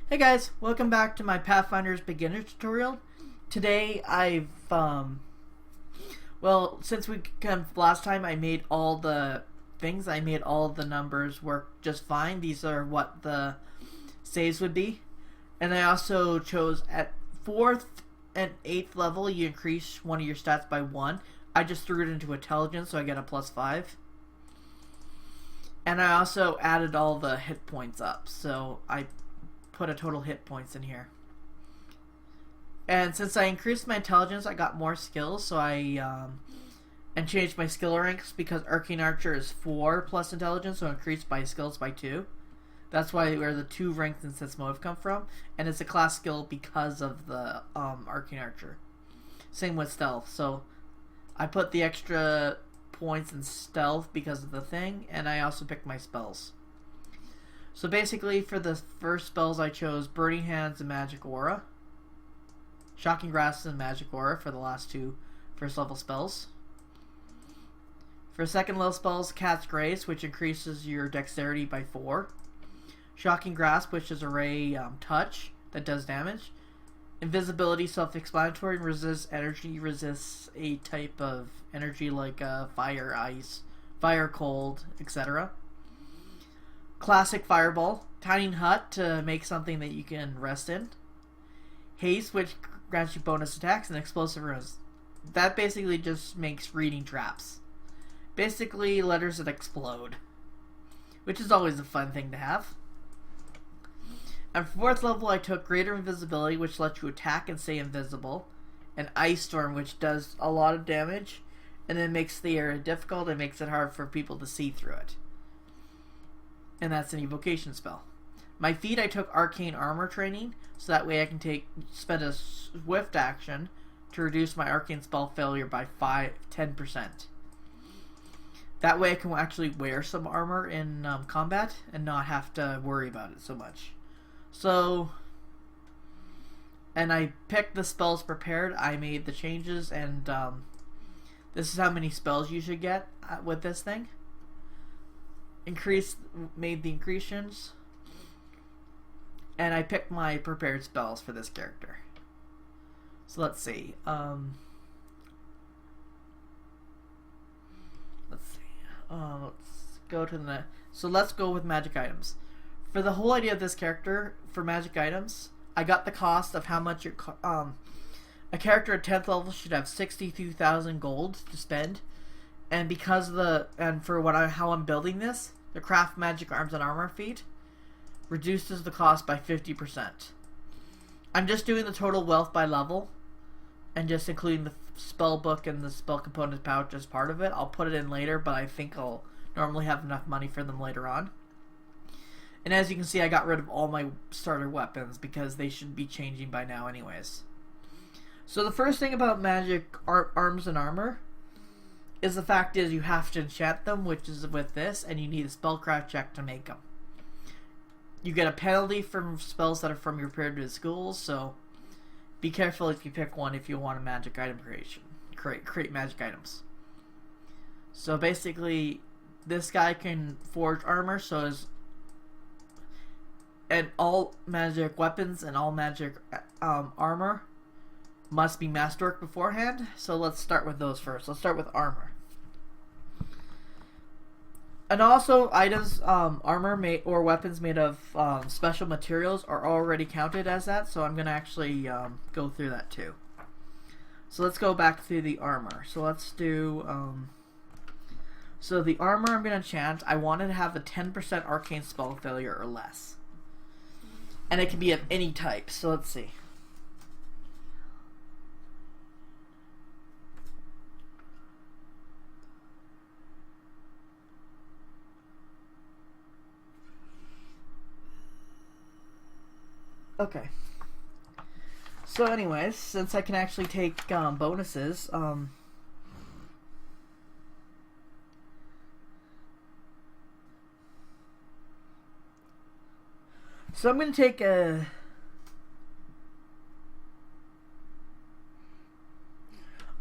Hey guys, welcome back to my Pathfinder's beginner tutorial. Today since we last time I made all the things, I made all the numbers work just fine. These are what the saves would be. And I also chose at 4th and 8th level, you increase one of your stats by 1. I just threw it into intelligence, so I get a +5. And I also added all the hit points up, so I put a total hit points in here. And since I increased my intelligence, I got more skills, so I and changed my skill ranks because Arcane Archer is 4 plus intelligence, so increased by skills by 2. That's where the 2 ranks in Sense Motive come from, and it's a class skill because of the Arcane Archer. Same with Stealth, so I put the extra points in Stealth because of the thing, and I also picked my spells. So basically, for the first spells, I chose Burning Hands and Magic Aura. Shocking Grasp and Magic Aura for the last 2 first level spells. For second level spells, Cat's Grace, which increases your dexterity by 4. Shocking Grasp, which is a ray touch that does damage. Invisibility, self-explanatory, and resists energy, resists a type of energy like fire, ice, fire, cold, etc. Classic Fireball, Tiny Hut to make something that you can rest in. Haste, which grants you bonus attacks, and Explosive Runes. That basically just makes reading traps. Basically letters that explode, which is always a fun thing to have. At 4th level, I took Greater Invisibility, which lets you attack and stay invisible, and Ice Storm, which does a lot of damage, and then makes the area difficult and makes it hard for people to see through it. And that's an evocation spell. My feat, I took Arcane Armor Training, so that way I can spend a swift action to reduce my arcane spell failure by 10%. That way I can actually wear some armor in combat and not have to worry about it so much. So, and I picked the spells prepared. I made the changes, and this is how many spells you should get with this thing. Made the increations, and I picked my prepared spells for this character. So let's see. Let's go to the. So let's go with magic items. For the whole idea of this character, for magic items, I got the cost of how much a character at 10th level should have 62,000 gold to spend, and because how I'm building this, the Craft Magic Arms and Armor feat reduces the cost by 50%. I'm just doing the total wealth by level, and just including the spell book and the spell component pouch as part of it. I'll put it in later, but I think I'll normally have enough money for them later on. And as you can see, I got rid of all my starter weapons because they should be changing by now anyways. So the first thing about magic arms and armor is the fact is you have to enchant them, which is with this, and you need a spellcraft check to make them. You get a penalty from spells that are from your previous schools, so be careful if you pick one if you want a magic item creation. Create magic items. So basically, this guy can forge armor, and all magic weapons and all magic armor must be masterwork beforehand. So let's start with those first. Let's start with armor. And also, items, armor or weapons made of special materials are already counted as that. So I'm going to actually go through that too. So let's go back to the armor. So let's do. So the armor I'm going to enchant, I wanted to have a 10% arcane spell failure or less. And it can be of any type. So let's see. Okay. So anyways, since I can actually take bonuses, so I'm going to take a.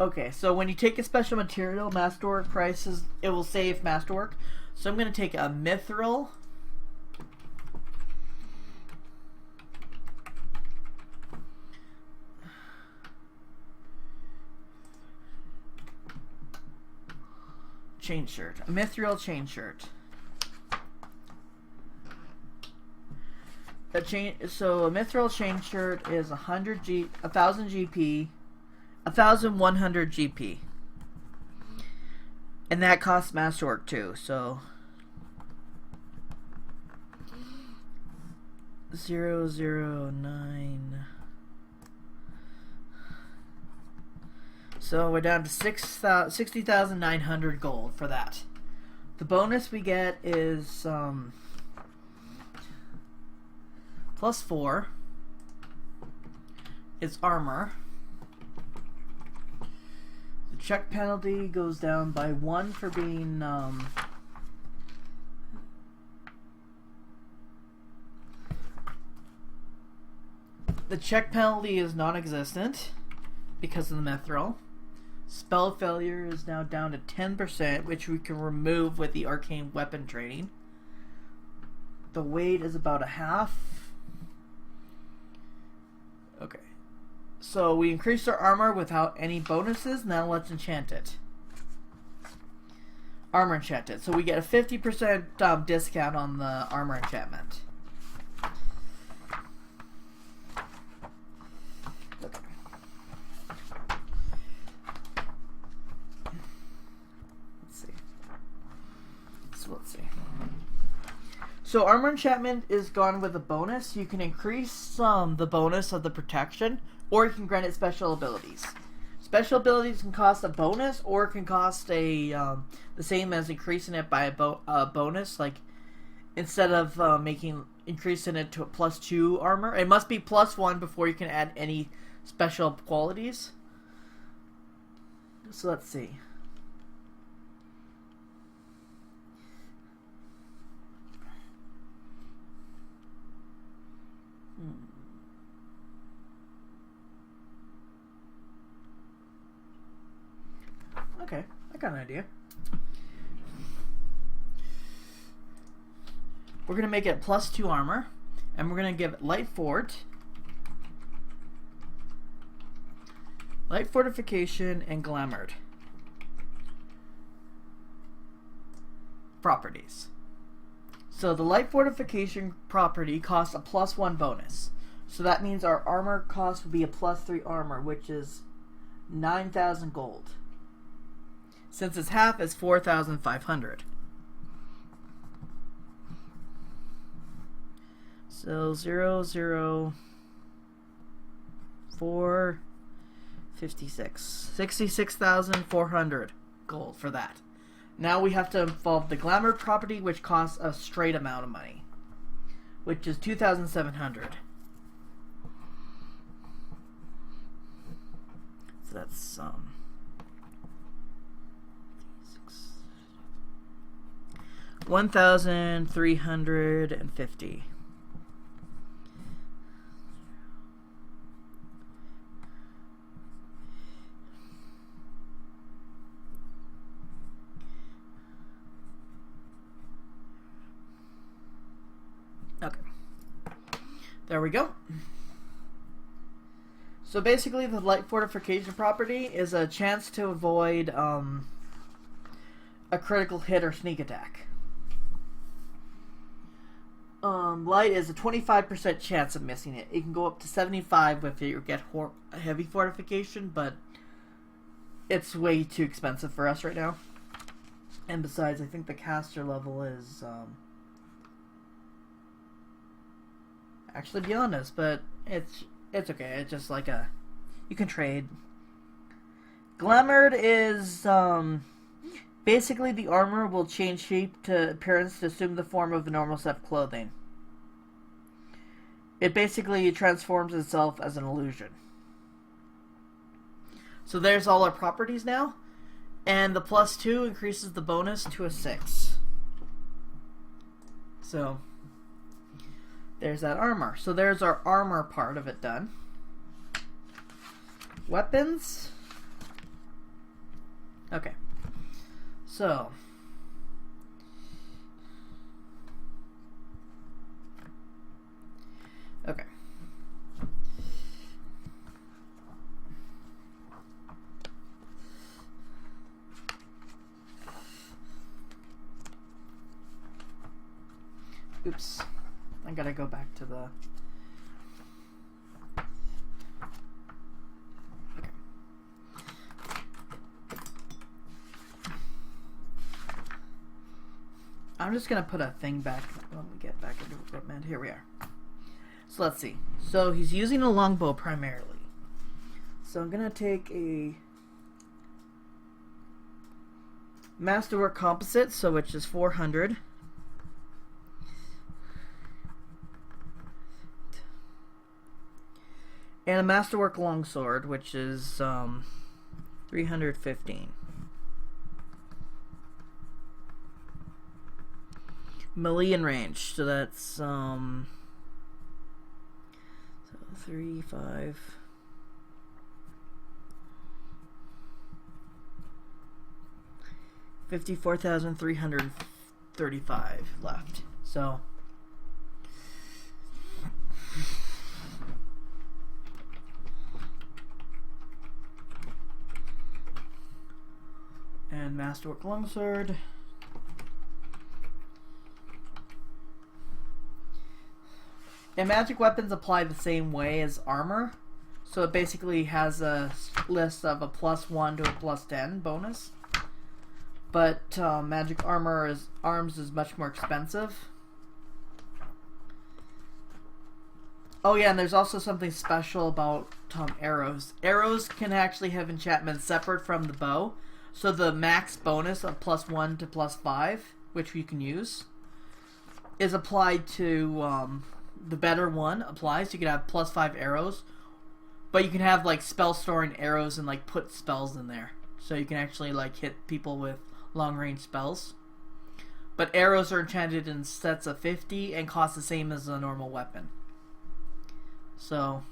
Okay, so when you take a special material, masterwork prices, it will save masterwork. So I'm going to take a mithril chain shirt. A mithril chain shirt. So a mithril chain shirt is 1000 GP, 1100 GP, and that costs masterwork too. So 009. So we're down to 60,900 gold for that. The bonus we get is +4. It's armor. The check penalty goes down by 1 for being the check penalty is non-existent because of the mithril. Spell failure is now down to 10%, which we can remove with the arcane weapon training. The weight is about a half. Okay. So we increased our armor without any bonuses. Now let's enchant it. Armor enchanted. So we get a 50% discount on the armor enchantment. Okay. Let's see. So armor enchantment is gone with a bonus. You can increase the bonus of the protection, or you can grant it special abilities. Special abilities can cost a bonus, or it can cost a the same as increasing it by a bonus. Like instead of increasing it to a +2 armor, it must be +1 before you can add any special qualities. So let's see. Okay, I got an idea. We're going to make it +2 armor, and we're going to give it light fort, light fortification, and glamoured properties. So the light fortification property costs a +1 bonus. So that means our armor cost would be a +3 armor, which is 9,000 gold. Since it's half, it's 4,500. So 00456. 66,400 gold for that. Now we have to involve the glamour property, which costs a straight amount of money, which is 2,700. So that's 1,350. Okay. There we go. So basically the light fortification property is a chance to avoid a critical hit or sneak attack. Light is a 25% chance of missing it. It can go up to 75 if you get heavy fortification, but it's way too expensive for us right now. And besides, I think the caster level is actually beyond us, but it's okay. It's just like you can trade. Glamoured is basically the armor will change shape to appearance to assume the form of a normal set of clothing. It basically transforms itself as an illusion. So there's all our properties now, and the +2 increases the bonus to a 6. So there's that armor. So there's our armor part of it done. Weapons. Okay. So okay. Oops. I gotta go back to the... Okay. I'm just gonna put a thing back when we get back into equipment. Here we are. So let's see. So he's using a longbow primarily. So I'm gonna take a Masterwork Composite, so which is 400. And a Masterwork Longsword, which is 315. Melee and range, so that's so 3, 5. $54,335 left. So and Masterwork Longsword. And magic weapons apply the same way as armor. So it basically has a list of a +1 to a +10 bonus. But magic arms is much more expensive. Oh yeah, and there's also something special about arrows. Arrows can actually have enchantments separate from the bow. So the max bonus of +1 to +5, which you can use, is applied to the better one applies. You can have +5 arrows, but you can have like spell storing arrows and like put spells in there, so you can actually like hit people with long range spells. But arrows are enchanted in sets of 50 and cost the same as a normal weapon. So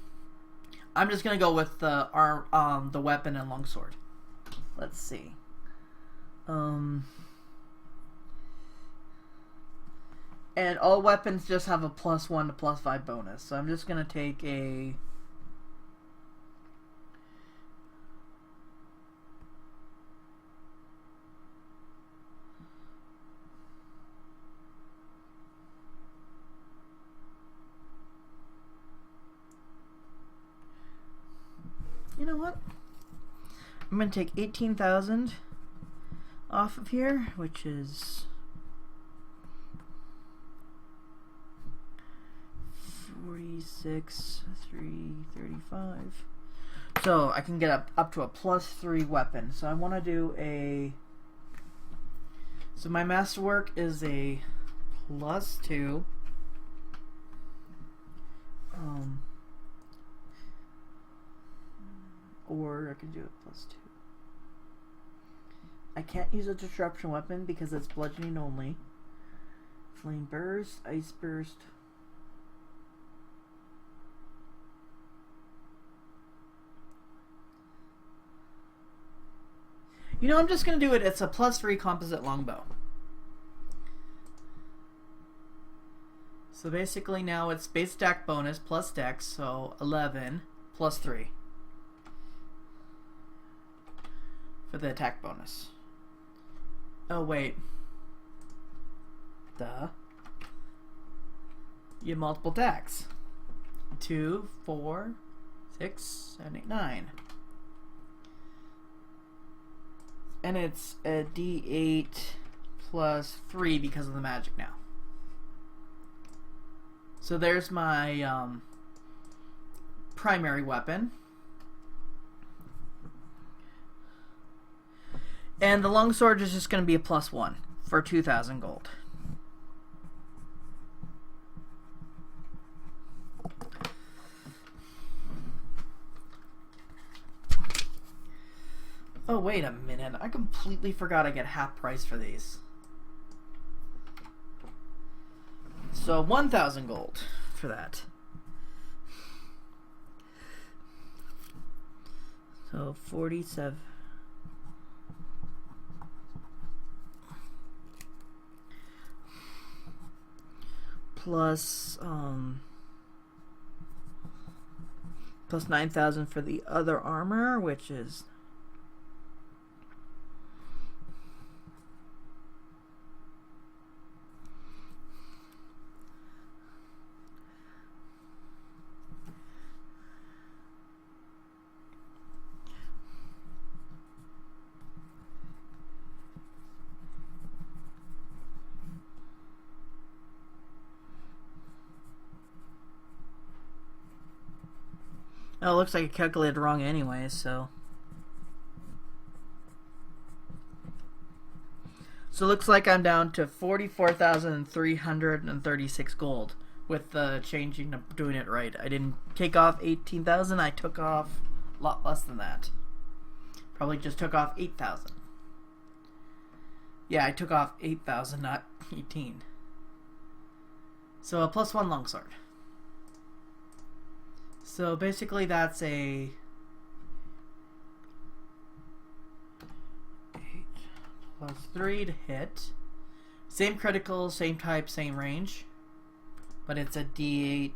I'm just gonna go with the weapon and longsword. Let's see. And all weapons just have a +1 to +5 bonus. So I'm just gonna take a you know what? I'm going to take 18,000 off of here, which is 46,335. So I can get up to a +3 weapon. So I want to do a... So my Masterwork is a +2. Or I can do it +2. I can't use a disruption weapon because it's bludgeoning only. Flame burst, ice burst. You know, I'm just gonna do it. It's a +3 composite longbow. So basically now it's base attack bonus plus dex, so 11 +3. For the attack bonus. Oh wait. Duh. You have multiple attacks. 2, 4, 6, 7, 8, 9. And it's a D8 +3 because of the magic now. So there's my primary weapon. And the longsword is just going to be a +1 for 2,000 gold. Oh, wait a minute. I completely forgot I get half price for these. So 1,000 gold for that. So 47. Plus 9,000 for the other armor, which is Oh, it looks like I calculated wrong anyway, so. So it looks like I'm down to 44,336 gold with the changing of doing it right. I didn't take off 18,000, I took off a lot less than that. Probably just took off 8,000. Yeah, I took off 8,000, not 18. So a +1 longsword. So basically that's a 8 +3 to hit. Same critical, same type, same range. But it's a D8.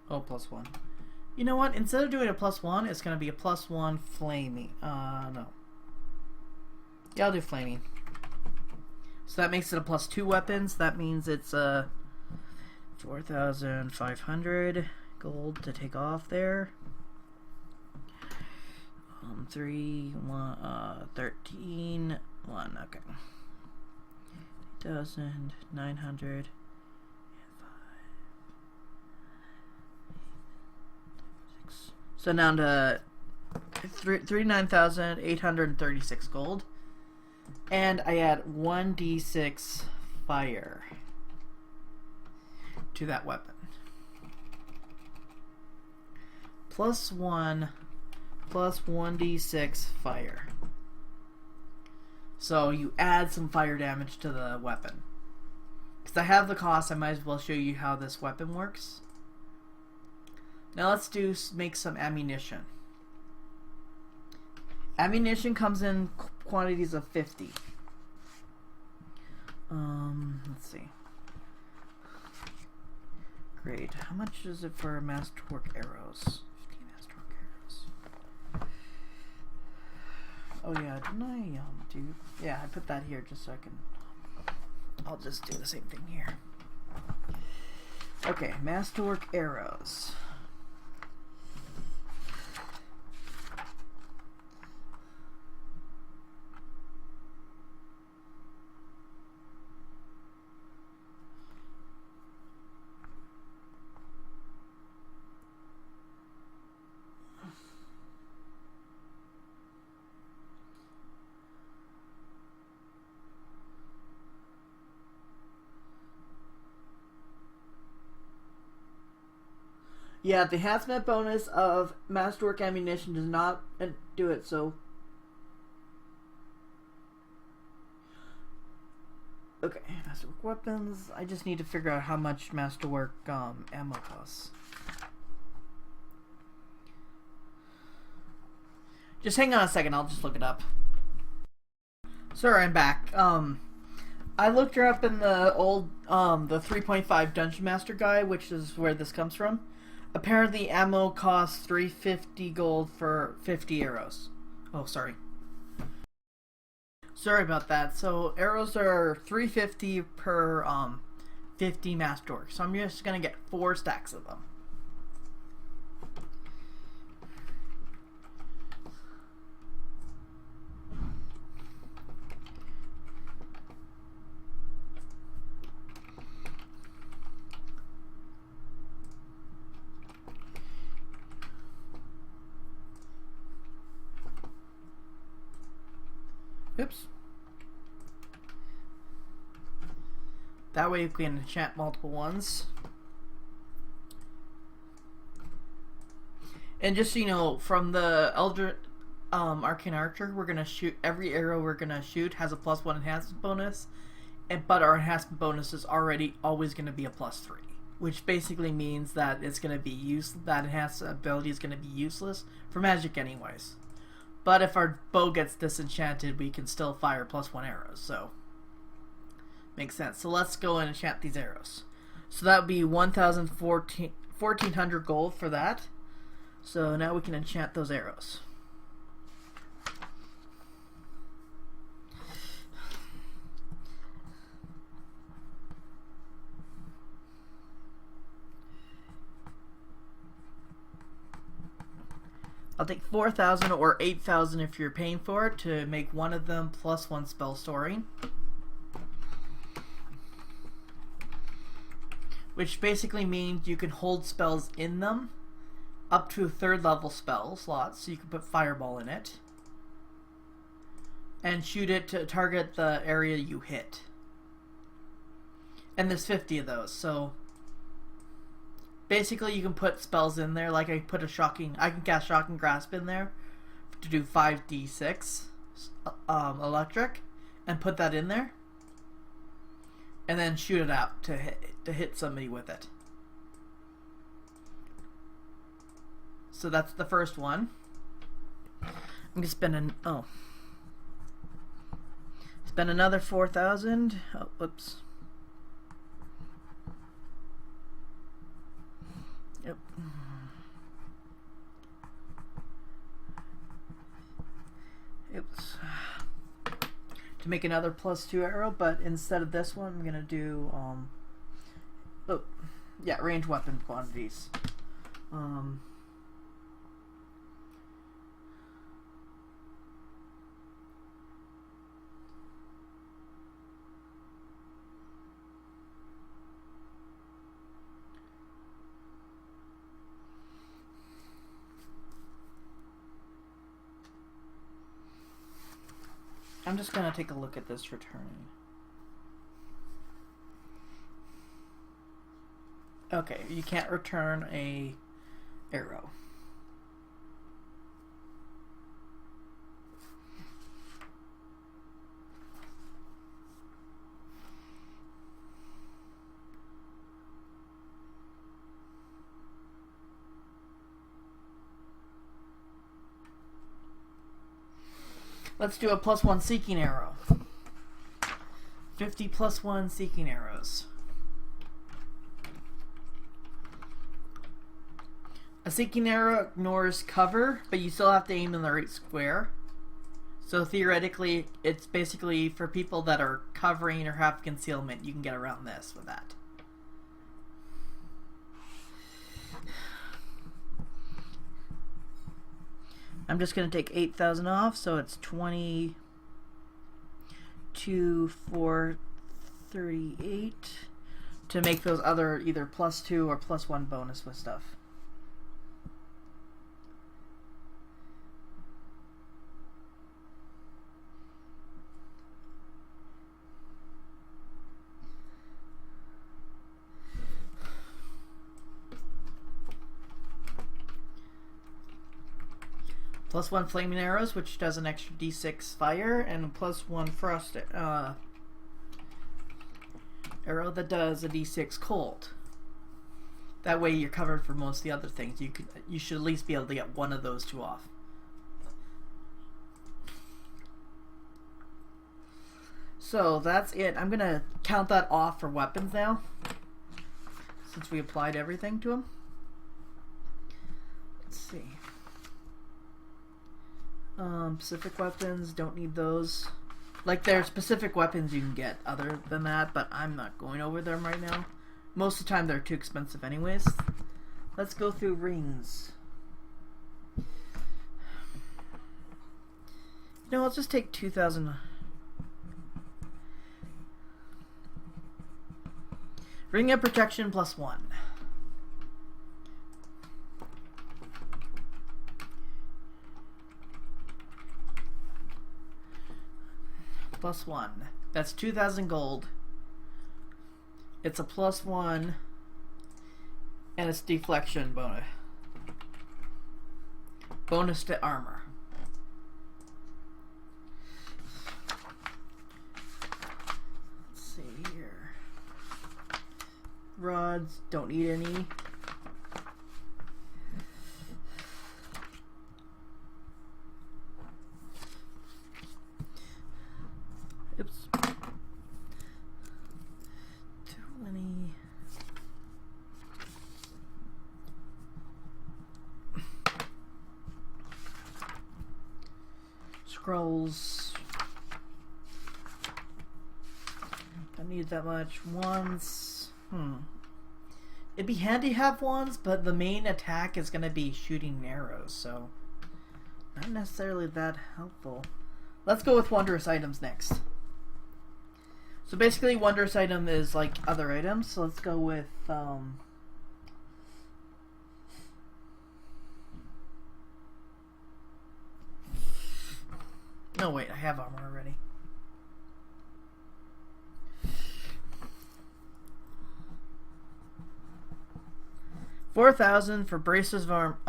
Oh, +1. You know what? Instead of doing a +1, it's going to be a +1 flaming. No. Yeah, I'll do flaming. So that makes it a +2 weapons. That means it's 4,500 gold to take off there. 3, 1, 13, 1. Okay. 8,900. So down to 39,836 gold. And I add 1d6 fire to that weapon. +1 plus 1d6 fire. So you add some fire damage to the weapon. Because I have the cost, I might as well show you how this weapon works. Now let's make some ammunition. Ammunition comes in quantities of 50. Let's see. Great. How much is it for masterwork arrows? 50 masterwork arrows. Oh yeah, didn't I do? Yeah, I put that here just so I can. I'll just do the same thing here. Okay, masterwork arrows. Yeah, the enhancement bonus of masterwork ammunition does not do it, so. Okay, masterwork weapons. I just need to figure out how much masterwork ammo costs. Just hang on a second, I'll just look it up. Sorry, I'm back. I looked her up in the old, the 3.5 Dungeon Master guide, which is where this comes from. Apparently, ammo costs 350 gold for 50 arrows. Oh, sorry. Sorry about that. So, arrows are 350 per 50 masterwork. So, I'm just going to get 4 stacks of them. Oops. That way you can enchant multiple ones. And just so you know, from the Elder Arcane Archer, we're gonna shoot every arrow we're gonna shoot has a +1 enhancement bonus, but our enhancement bonus is already always gonna be a +3, which basically means that it's gonna be that enhanced ability is gonna be useless for magic anyways. But if our bow gets disenchanted, we can still fire +1 arrows, so makes sense. So let's go and enchant these arrows. So that would be 1,400 gold for that. So now we can enchant those arrows. I'll take 4,000 or 8,000 if you're paying for it to make one of them +1 spell storing. which basically means you can hold spells in them up to 3rd level spell slots, so you can put Fireball in it and shoot it to target the area you hit. And there's 50 of those, so basically you can put spells in there, like I can cast Shocking Grasp in there to do 5d6 electric, and put that in there, and then shoot it out to hit somebody with it. So that's the first one. I'm gonna spend another 4,000. Oh, whoops. Yep. Oops. To make another +2 arrow, but instead of this one, I'm gonna do range weapon quantities. I'm just gonna take a look at this returning. Okay, you can't return a arrow. Let's do a +1 seeking arrow. 50 +1 seeking arrows. A seeking arrow ignores cover, but you still have to aim in the right square. So theoretically, it's basically for people that are covering or have concealment, you can get around this with that. I'm just going to take 8,000 off, so it's 22,438 to make those other either +2 or +1 bonus with stuff. +1 flaming arrows, which does an extra d6 fire, and +1 frost arrow that does a d6 cold. That way you're covered for most of the other things. You should at least be able to get one of those two off. So that's it. I'm gonna count that off for weapons now, since we applied everything to them. Let's see. Specific weapons, don't need those. Like, there are specific weapons you can get other than that, but I'm not going over them right now. Most of the time they're too expensive anyways. Let's go through rings. No, let's just take 2,000. Ring of protection +1. +1. That's 2,000 gold. It's a +1, and it's deflection bonus. Bonus to armor. Let's see here. Rods, don't need any. Oops. 20. Scrolls. Don't need that much. Wands. It'd be handy to have wands, but the main attack is going to be shooting arrows, so not necessarily that helpful. Let's go with wondrous items next. So basically, wondrous item is like other items. So let's go with no, wait, I have armor already. $4,000 for braces of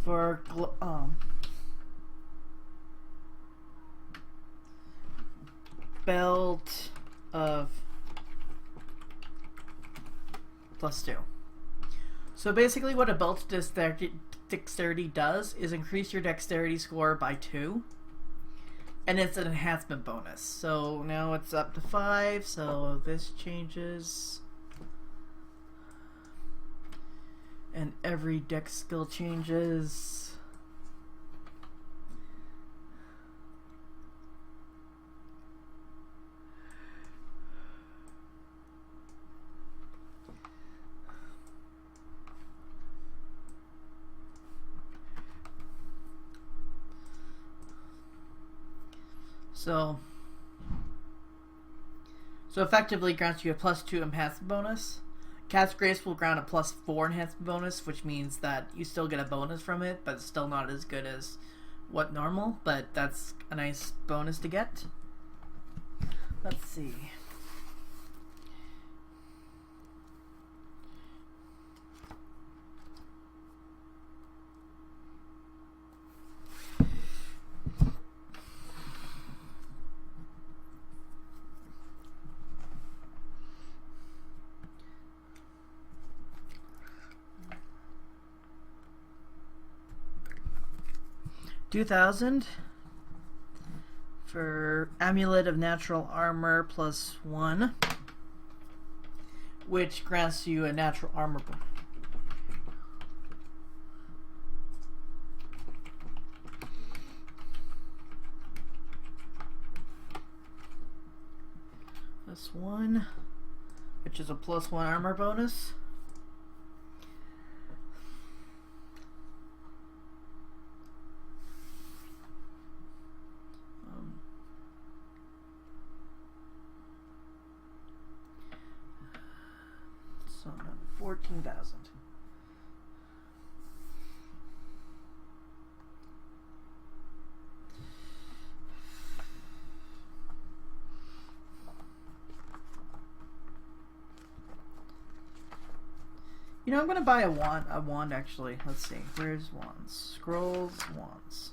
for belt of +2. So basically what a belt dexterity does is increase your dexterity score by 2. And it's an enhancement bonus. So now it's up to 5, so this changes. And every dex skill changes. So effectively grants you a +2 enhancement bonus. Cat's Grace will grant a +4 enhancement bonus, which means that you still get a bonus from it, but it's still not as good as what normal, but that's a nice bonus to get. Let's see. $2,000 for Amulet of Natural Armor +1, which grants you a natural armor. +1, which is a +1 armor bonus. So 14,000. You know, I'm gonna buy a wand. A wand, actually. Let's see. Where's wands? Scrolls, wands.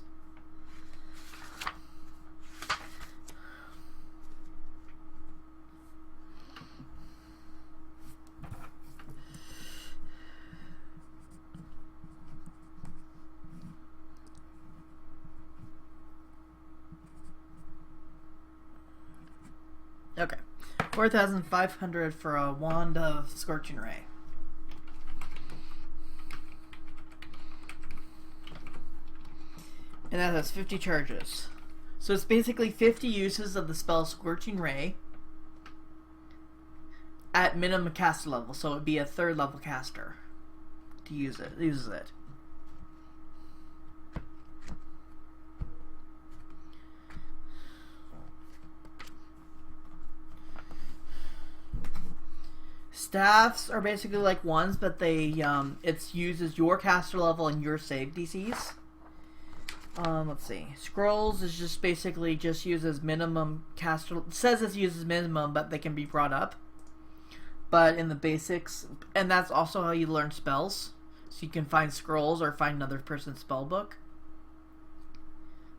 Okay, 4,500 for a wand of Scorching Ray. And that has 50 charges. So it's basically 50 uses of the spell Scorching Ray at minimum caster level. So it would be a 3rd level caster to use it. Uses it. Staffs are basically like wands, but they it uses your caster level and your save DCs. Let's see. Scrolls is just basically just uses minimum caster. It says it uses minimum, but they can be brought up. But in the basics, and that's also how you learn spells. So you can find scrolls or find another person's spell book.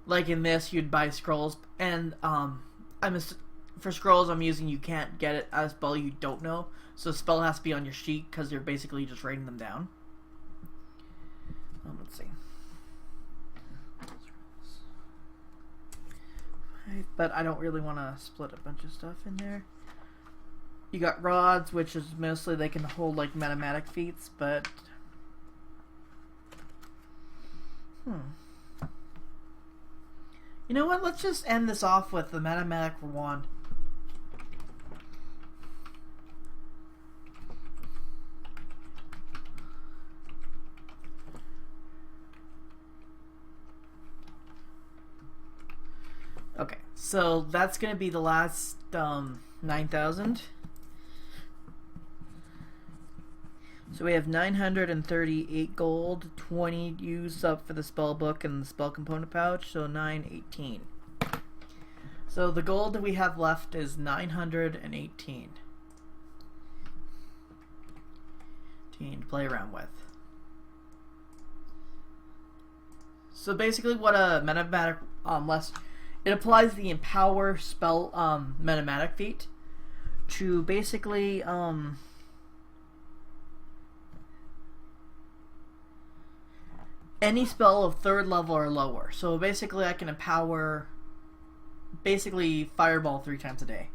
Like in this, you'd buy scrolls, and for scrolls, I'm using you can't get it as a spell you don't know. So the spell has to be on your sheet because you're basically just writing them down. Let's see. But I don't really want to split a bunch of stuff in there. You got rods, which is mostly they can hold like metamatic feats, but you know what? Let's just end this off with the metamatic wand. Okay, so that's going to be the last 9,000. So we have 938 gold, 20 used up for the spell book and the spell component pouch, so 918. So the gold that we have left is 918. To play around with. So basically what a metamatic it applies the empower spell metamatic feat to basically any spell of 3rd level or lower. So basically I can empower basically fireball 3 times a day.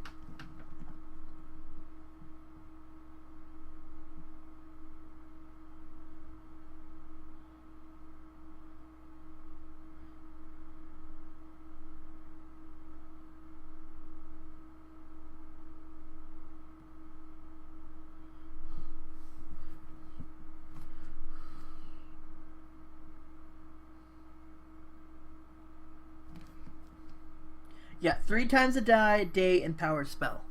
Yeah, 3 times a day empowered spell.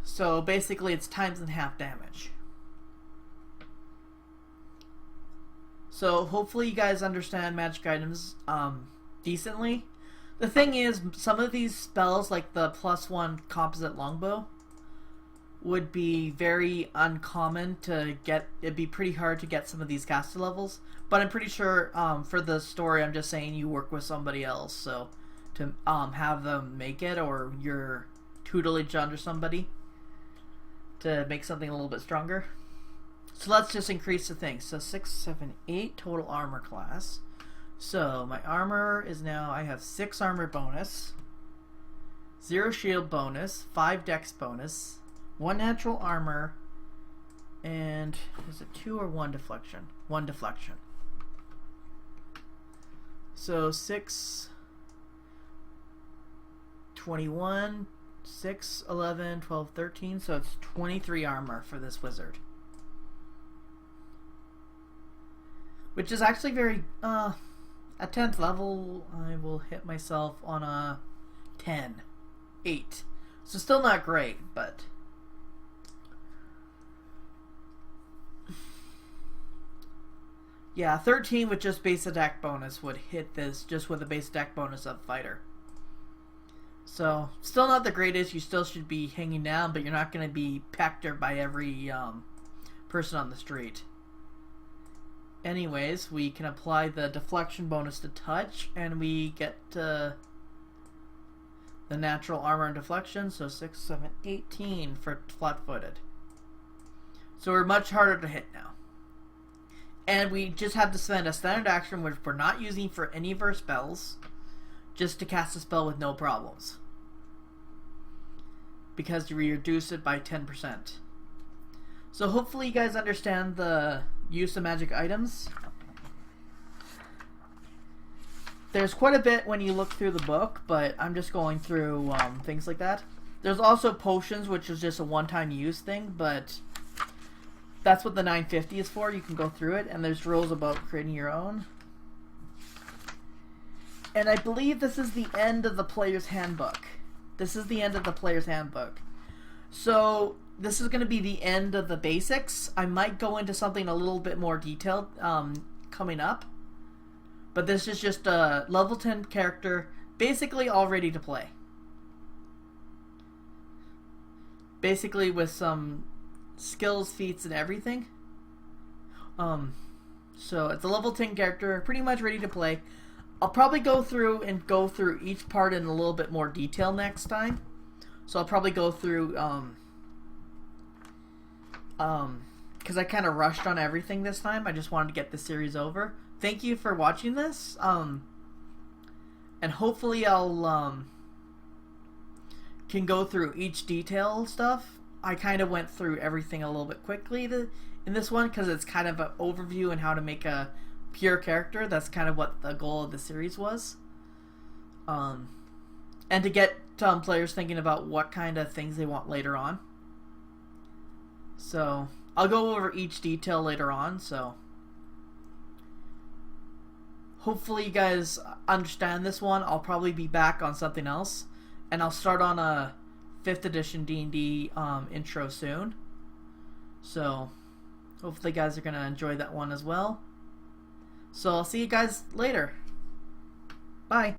So basically it's times and half damage. So hopefully you guys understand magic items decently. The thing is, some of these spells, like the +1 composite longbow, would be very uncommon to get. It'd be pretty hard to get some of these caster levels. But I'm pretty sure for the story, I'm just saying you work with somebody else, so to have them make it, or your tutelage under somebody to make something a little bit stronger. So let's just increase the thing. So 6, 7, 8 total armor class. So my armor is now, I have 6 armor bonus, 0 shield bonus, 5 dex bonus, 1 natural armor, and is it 2 or 1 deflection? 1 deflection. So 6, 21, 6, 11, 12, 13, so it's 23 armor for this wizard. Which is actually very, at 10th level, I will hit myself on a 10, 8. So still not great, but yeah, 13 with just base attack bonus would hit this just with a base attack bonus of fighter. So, still not the greatest. You still should be hanging down, but you're not going to be pecked by every person on the street. Anyways, we can apply the deflection bonus to touch, and we get the natural armor and deflection, so 6, 7, 18 for flat-footed. So we're much harder to hit now. And we just have to spend a standard action, which we're not using for any of our spells, just to cast a spell with no problems. Because we reduce it by 10%. So hopefully you guys understand the use of magic items. There's quite a bit when you look through the book, but I'm just going through things like that. There's also potions, which is just a one-time use thing, but that's what the 950 is for. You can go through it, and there's rules about creating your own. And I believe this is the end of the player's handbook. This is the end of the player's handbook. So this is going to be the end of the basics. I might go into something a little bit more detailed coming up. But this is just a level 10 character, basically all ready to play. Basically with some skills, feats, and everything. So it's a level 10 character, pretty much ready to play. I'll probably go through each part in a little bit more detail next time. So I'll probably go through because I kind of rushed on everything this time. I just wanted to get the series over. Thank you for watching this. And hopefully I'll can go through each detail stuff. I kind of went through everything a little bit quickly in this one because it's kind of an overview and how to make a pure character. That's kind of what the goal of the series was. And to get players thinking about what kind of things they want later on. So I'll go over each detail later on. So hopefully you guys understand this one. I'll probably be back on something else, and I'll start on a 5th edition D&D intro soon. So hopefully you guys are going to enjoy that one as well. So I'll see you guys later. Bye.